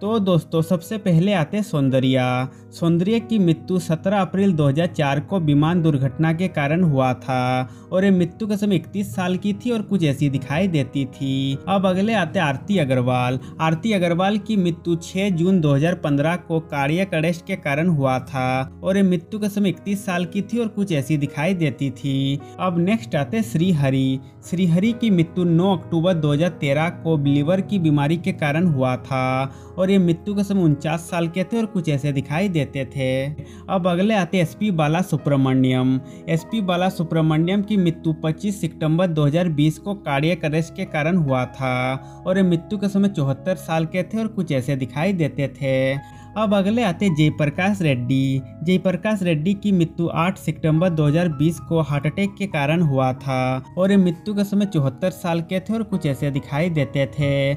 तो दोस्तों सबसे पहले आते सौंदर्या। सौंदर्या की मृत्यु 17 अप्रैल 2004 को विमान दुर्घटना के कारण हुआ था और ये मृत्यु के समय 31 साल की थी और कुछ ऐसी दिखाई देती थी। अब अगले आते आरती अग्रवाल। आरती अग्रवाल की मृत्यु 6 जून 2015 को कार्डियक अरेस्ट के कारण हुआ था और ये मृत्यु के समय 31 साल की थी और कुछ ऐसी दिखाई देती थी। अब नेक्स्ट आते श्रीहरि। श्रीहरि की मृत्यु 9 अक्टूबर 2013 को लीवर की बीमारी के कारण हुआ था और ये मृत्यु के समय 49 साल के थे और कुछ ऐसे दिखाई देते थे। अब अगले आते एसपी बाला सुब्रमण्यम। एसपी बाला सुब्रमण्यम की मृत्यु 25 सितंबर 2020 को कार्डियक अरेस्ट के कारण हुआ था और ये मृत्यु के समय 74 साल के थे और कुछ ऐसे दिखाई देते थे। अब अगले आते जयप्रकाश रेड्डी। जयप्रकाश रेड्डी की मृत्यु 8 सितंबर 2020 को हार्ट अटैक के कारण हुआ था और ये मृत्यु के समय 74 साल के थे और कुछ ऐसे दिखाई देते थे।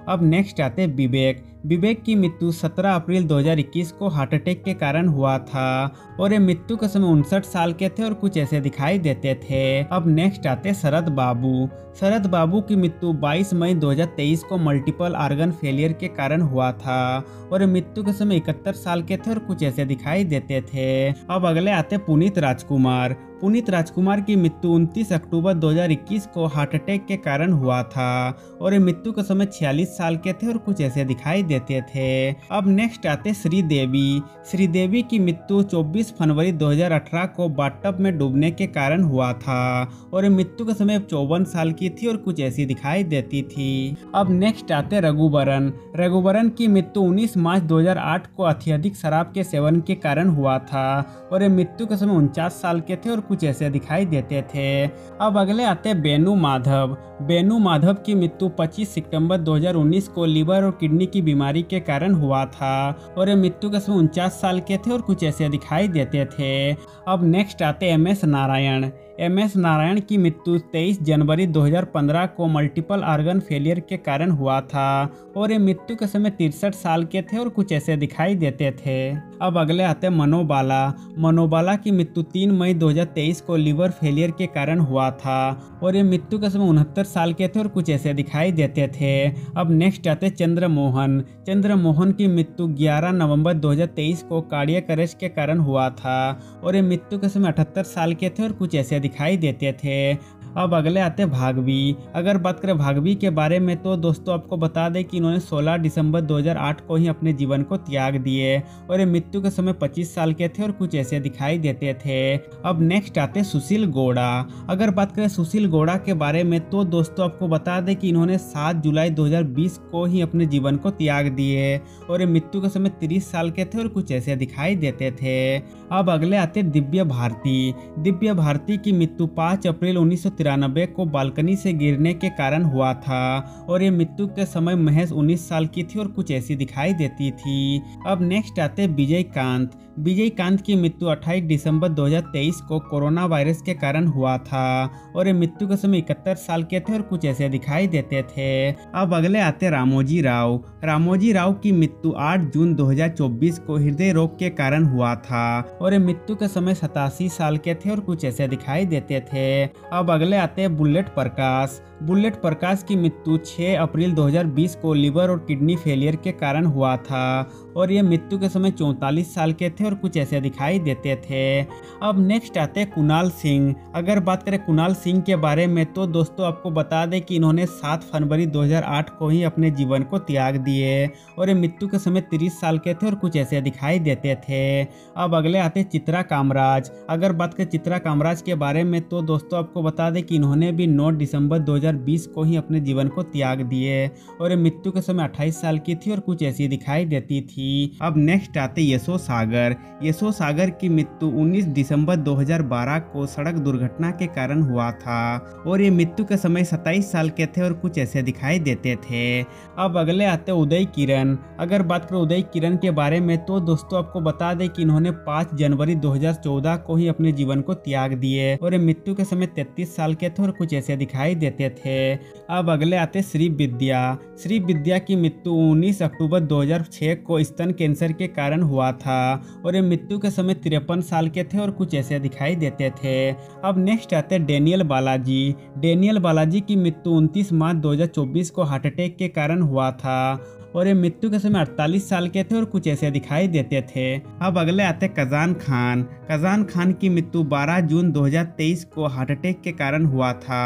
अब नेक्स्ट आते विवेक। विवेक की मृत्यु 17 अप्रैल 2021 को हार्ट अटैक के कारण हुआ था और ये मृत्यु के समय 59 साल के थे और कुछ ऐसे दिखाई देते थे। अब नेक्स्ट आते शरद बाबू। शरद बाबू की मृत्यु 22 मई 2023 को मल्टीपल ऑर्गन फेलियर के कारण हुआ था और ये मृत्यु के समय 71 साल के थे और कुछ ऐसे दिखाई देते थे। अब अगले आते पुनीत राजकुमार। पुनीत राजकुमार की मृत्यु 29 अक्टूबर 2021 को हार्ट अटैक के कारण हुआ था और ये मृत्यु के समय 46 साल के थे और कुछ ऐसे दिखाई देते थे। अब नेक्स्ट आते श्रीदेवी। श्रीदेवी की मृत्यु 24 फरवरी 2018 को बाथटब में डूबने के कारण हुआ था और ये मृत्यु के समय 54 साल की थी और कुछ ऐसी दिखाई देती थी। अब नेक्स्ट आते रघुवरन। रघुवरन की मृत्यु 19 मार्च 2008 को अत्यधिक शराब के सेवन के कारण हुआ था और ये मृत्यु के समय 49 साल के थे और कुछ ऐसे दिखाई देते थे। अब अगले आते बेनू माधव। बेनू माधव की मृत्यु 25 सितंबर 2019 को लीवर और किडनी की बीमारी के कारण हुआ था और ये मृत्यु के समय 49 साल के थे और कुछ ऐसे दिखाई देते थे। अब नेक्स्ट आते एमएस नारायण। एमएस नारायण की मृत्यु 23 जनवरी 2015 को मल्टीपल ऑर्गन फेलियर के कारण हुआ था और ये मृत्यु के समय 63 साल के थे और कुछ ऐसे दिखाई देते थे। अब अगले आते मनोबाला। मनोबाला की मृत्यु 3 मई 2023 को लीवर फेलियर के कारण हुआ था और ये मृत्यु के समय 69 साल के थे और कुछ ऐसे दिखाई देते थे। अब नेक्स्ट आते चंद्रमोहन। चंद्रमोहन की मृत्यु 11 नवंबर 2023 को कार्डियक अरेस्ट के कारण हुआ था और ये मृत्यु के समय 78 साल के थे और कुछ ऐसे दिखाई देते थे। अब अगले आते भागवी। अगर बात करें भागवी के बारे में तो दोस्तों आपको बता दें कि इन्होंने 16 दिसंबर 2008 को ही अपने जीवन को त्याग दिए और ये मृत्यु के समय 25 साल के थे और कुछ ऐसे दिखाई देते थे। अब नेक्स्ट आते सुशील गौड़ा। अगर बात करें सुशील गौड़ा के बारे में तो दोस्तों आपको बता दें कि इन्होंने 7 जुलाई 2020 को ही अपने जीवन को त्याग दिए और ये मृत्यु के समय 30 साल के थे और कुछ ऐसे दिखाई देते थे। अब अगले आते दिव्या भारती। दिव्या भारती की मृत्यु 5 अप्रैल 1993 को बालकनी से गिरने के कारण हुआ था और ये मृत्यु के समय महज 19 साल की थी और कुछ ऐसी दिखाई देती थी। अब नेक्स्ट आते विजयकांत। विजयकांत की मृत्यु 28 दिसंबर 2023 को कोरोना वायरस के कारण हुआ था और ये मृत्यु के समय 71 साल के थे और कुछ ऐसे दिखाई देते थे। अब अगले आते रामोजी राव। रामोजी राव की मृत्यु 8 जून 2024 को हृदय रोग के कारण हुआ था और ये मृत्यु के समय 87 साल के थे और कुछ ऐसे दिखाई देते थे। अब अगले आते बुलेट प्रकाश। बुलेट प्रकाश की मृत्यु 6 अप्रैल 2020 को लीवर और किडनी फेलियर के कारण हुआ था और ये मृत्यु के समय 44 साल के थे और कुछ ऐसे दिखाई देते थे। अब नेक्स्ट आते कुणाल सिंह। अगर बात करें कुणाल सिंह के बारे में तो दोस्तों आपको बता दें कि इन्होंने 7 फरवरी 2008 को ही अपने जीवन को त्याग दिए और ये मृत्यु के समय 30 साल के थे और कुछ ऐसे दिखाई देते थे। अब अगले आते चित्रा कामराज। अगर बात करें चित्रा कामराज के बारे में तो दोस्तों आपको बता दें कि इन्होंने भी 9 दिसंबर 2020 को ही अपने जीवन को त्याग दिए और ये मृत्यु के समय 28 साल की थी और कुछ ऐसी दिखाई देती थी। अब नेक्स्ट आते यशो सागर। यशो सागर की मृत्यु 19 दिसंबर 2012 को सड़क दुर्घटना के कारण हुआ था और ये मृत्यु के समय 27 साल के थे और कुछ ऐसे दिखाई देते थे। अब अगले आते उदय किरण। अगर बात करें उदय किरण के बारे में तो दोस्तों आपको बता दें कि इन्होंने 5 जनवरी 2014 को ही अपने जीवन को त्याग दिए और ये मृत्यु के समय 33 साल के थे और कुछ ऐसे दिखाई देते थे। अब अगले आते श्री विद्या। श्री विद्या की मृत्यु 19 अक्टूबर 2006 को स्तन कैंसर के कारण हुआ था और ये मृत्यु के समय 53 साल के थे और कुछ ऐसे दिखाई देते थे। अब नेक्स्ट आते डेनियल बालाजी। डेनियल बालाजी की मृत्यु 29 मार्च 2024 को हार्ट अटैक के कारण हुआ था और ये मृत्यु के समय 48 साल के थे और कुछ ऐसे दिखाई देते थे। अब अगले आते कजान खान। कजान खान की मृत्यु 12 जून 2023 को हार्ट अटैक के कारण हुआ था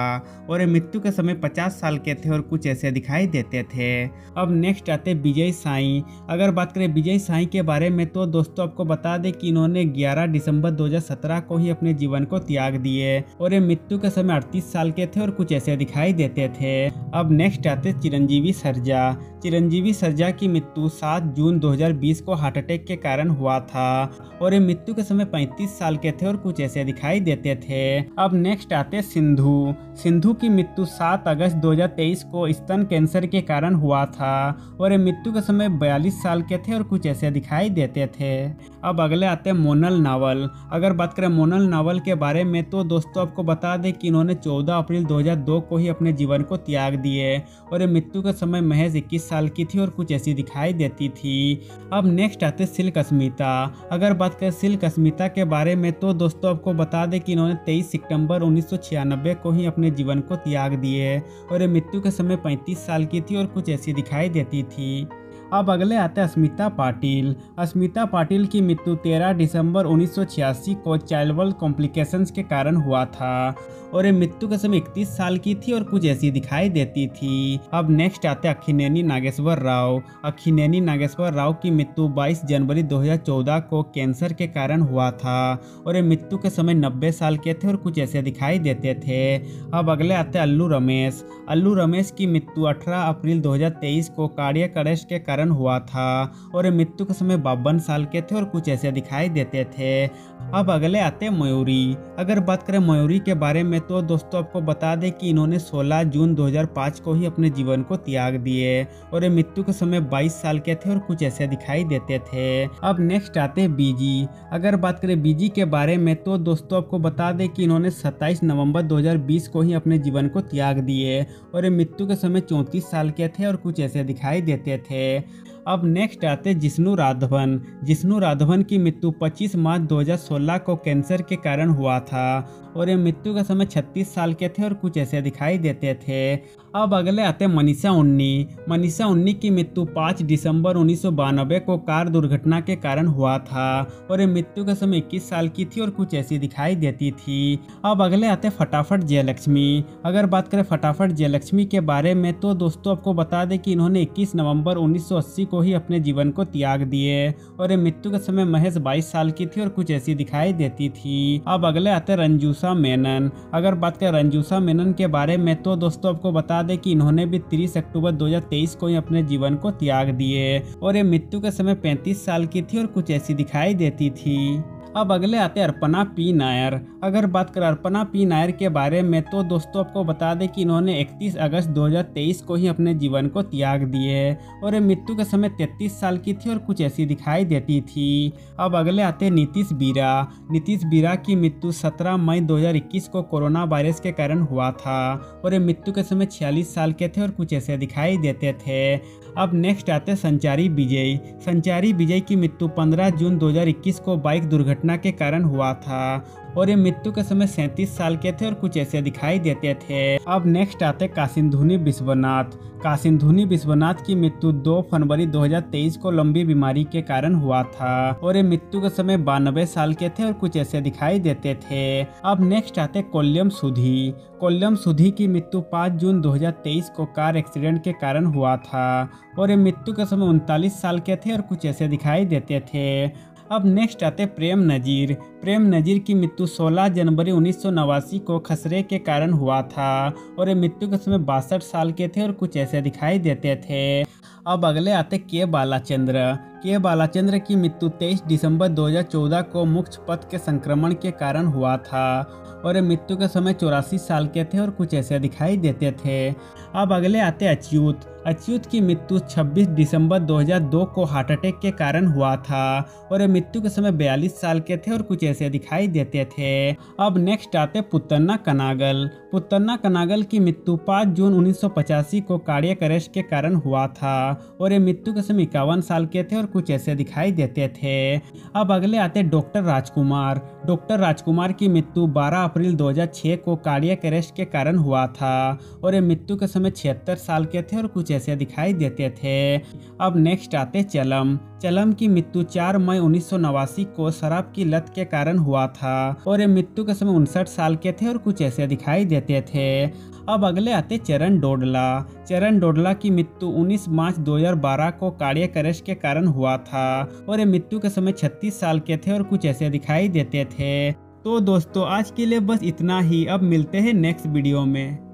और ये मृत्यु के समय 50 साल के थे और कुछ ऐसे दिखाई देते थे। अब नेक्स्ट आते विजय साई। अगर बात करें विजय साई के बारे में तो दोस्तों आपको बता दें कि इन्होंने 11 दिसंबर 2017 को ही अपने जीवन को त्याग दिए और ये मृत्यु के समय 38 साल के थे और कुछ ऐसे दिखाई देते थे। अब नेक्स्ट आते चिरंजीवी सरजा। चिरंजीवी सरजा की मृत्यु 7 जून 2020 को हार्ट अटैक के कारण हुआ था और ये मृत्यु के समय 35 साल के थे और कुछ ऐसे दिखाई देते थे। अब नेक्स्ट आते सिंधु। सिंधु की मृत्यु 7 अगस्त 2023 को स्तन कैंसर के कारण हुआ था और ये मृत्यु के समय 42 साल के थे और कुछ ऐसे दिखाई देते थे। अब अगले आते हैं मोनल नावल। अगर बात करें मोनल नावल के बारे में तो दोस्तों आपको बता दें कि इन्होंने 14 अप्रैल 2002 को ही अपने जीवन को त्याग दिए और ये मृत्यु के समय महज 21 साल की थी और कुछ ऐसी दिखाई देती थी। अब नेक्स्ट आते सिल्क स्मिता। अगर बात करें सिल्क स्मिता के बारे में तो दोस्तों आपको बता दें कि इन्होंने 23 सितंबर 1996 को ही अपने जीवन को त्याग दिए और ये मृत्यु के समय 35 साल की थी और कुछ ऐसी दिखाई देती थी। अब अगले आते हैं अस्मिता पाटिल। अस्मिता पाटिल की मृत्यु 13 दिसंबर 1986 को चाइल्ड कॉम्प्लिकेशंस के कारण हुआ था और ये मृत्यु के समय 31 साल की थी और कुछ ऐसी दिखाई देती थी। अब नेक्स्ट आते हैं अक्खिनेनी नागेश्वर राव। अक्खिनेनी नागेश्वर राव की मृत्यु 22 जनवरी 2014 को कैंसर के कारण हुआ था और ये मृत्यु के समय 90 साल के थे और कुछ ऐसे दिखाई देते थे। अब अगले आते हैं अल्लू रमेश। अल्लू रमेश की मृत्यु 18 अप्रैल 2023 को कार्डियक अरेस्ट के कारण हुआ था और ये मृत्यु के समय 52 साल के थे और कुछ ऐसे दिखाई देते थे। अब अगले आते हैं मयूरी। अगर बात करें मयूरी के बारे में तो दोस्तों आपको बता दें कि इन्होंने 16 जून 2005 को ही अपने जीवन को त्याग दिए और ये मृत्यु के समय 22 साल के थे और कुछ ऐसे दिखाई देते थे। अब नेक्स्ट आते हैं बीजी। अगर बात करें बीजी के बारे में तो दोस्तों आपको बता दें कि इन्होंने 27 नवंबर 2020 को ही अपने जीवन को त्याग दिए और ये मृत्यु के समय 34 साल के थे और कुछ ऐसे दिखाई देते थे। अब नेक्स्ट आते जिष्णु राघवन। जिष्णु राघवन की मृत्यु 25 मार्च 2016 को कैंसर के कारण हुआ था और ये मृत्यु का समय 36 साल के थे और कुछ ऐसे दिखाई देते थे। अब अगले आते मनीषा उन्नी। मनीषा उन्नी की मृत्यु 5 दिसंबर 1992 को कार दुर्घटना के कारण हुआ था और ये मृत्यु के समय 21 साल की थी और कुछ ऐसी दिखाई देती थी। अब अगले आते फटाफट जयलक्ष्मी। अगर बात करें फटाफट जयलक्ष्मी के बारे में तो दोस्तों आपको बता दें कि इन्होंने 21 नवंबर 1980 को ही अपने जीवन को त्याग दिए और ये मृत्यु के समय महज 22 साल की थी और कुछ ऐसी दिखाई देती थी। अब अगले आते रंजूसा मेनन। अगर बात करें रंजूसा मेनन के बारे में तो दोस्तों आपको बता दें कि इन्होंने भी 30 अक्टूबर 2023 को ही अपने जीवन को त्याग दिए और ये मृत्यु के समय 35 साल की थी और कुछ ऐसी दिखाई देती थी। अब अगले आते हैं अर्पणा पी नायर। अगर बात करें अर्पणा पी नायर के बारे में तो दोस्तों आपको बता दें कि इन्होंने 31 अगस्त 2023 को ही अपने जीवन को त्याग दिए और ये मृत्यु के समय 33 साल की थी और कुछ ऐसी दिखाई देती थी। अब अगले आते हैं नीतीश बीरा। नीतीश बीरा की मृत्यु 17 मई 2021 को कोरोना वायरस के कारण हुआ था और ये मृत्यु के समय 46 साल के थे और कुछ ऐसे दिखाई देते थे। अब नेक्स्ट आते संचारी विजय। संचारी विजय की मृत्यु 15 जून 2021 को बाइक दुर्घटना के कारण हुआ था और ये मृत्यु के समय 37 साल के थे और कुछ ऐसे दिखाई देते थे। अब नेक्स्ट आते कासिंधुनी विश्वनाथ। कासिंधुनी विश्वनाथ की मृत्यु 2 फरवरी 2023 को लंबी बीमारी के कारण हुआ था और ये मृत्यु के समय 92 साल के थे और कुछ ऐसे दिखाई देते थे। अब नेक्स्ट आते कोल्यम सुधी। कोल्यम सुधी की मृत्यु 5 जून 2023 को कार एक्सीडेंट के कारण हुआ था और ये मृत्यु के समय 39 साल के थे और कुछ ऐसे दिखाई देते थे। अब नेक्स्ट आते प्रेम नजीर। प्रेम नजीर की मृत्यु 16 जनवरी 1989 को खसरे के कारण हुआ था और ये मृत्यु के समय 62 साल के थे और कुछ ऐसे दिखाई देते थे। अब अगले आते के बालाचंद्र। के बालाचंद्र की मृत्यु 23 दिसंबर 2014 को मुख्य पथ के संक्रमण के कारण हुआ था और ये मृत्यु के समय 84 साल के थे और कुछ ऐसे दिखाई देते थे। अब अगले आते अच्युत। अच्युत की मृत्यु 26 दिसंबर 2002 को हार्ट अटैक के कारण हुआ था और ये मृत्यु के समय 42 साल के थे और कुछ ऐसे दिखाई देते थे। अब नेक्स्ट आते पुत्तन्ना कनागल। पुत्तन्ना कनागल की मृत्यु 5 जून 1985 को कार्डियक अरेस्ट के कारण हुआ था और ये मृत्यु के समय 51 साल के थे और कुछ ऐसे दिखाई देते थे। अब अगले आते डॉक्टर राजकुमार। डॉक्टर राजकुमार की मृत्यु 12 अप्रैल 2006 को कार्डियक अरेस्ट के कारण हुआ था और ये मृत्यु के समय 76 साल के थे और कुछ ऐसे दिखाई देते थे। अब नेक्स्ट आते चलम। चलम की मृत्यु 4 मई 1989 को शराब की लत के कारण हुआ था और ये मृत्यु के समय 59 साल के थे और कुछ ऐसे दिखाई देते थे। अब अगले आते चरण डोडला। चरण डोडला की मृत्यु 19 मार्च 2012 को कार्डियक अरेस्ट के कारण हुआ था और ये मृत्यु के समय 36 साल के थे और कुछ ऐसे दिखाई देते थे। तो दोस्तों आज के लिए बस इतना ही। अब मिलते हैं नेक्स्ट वीडियो में।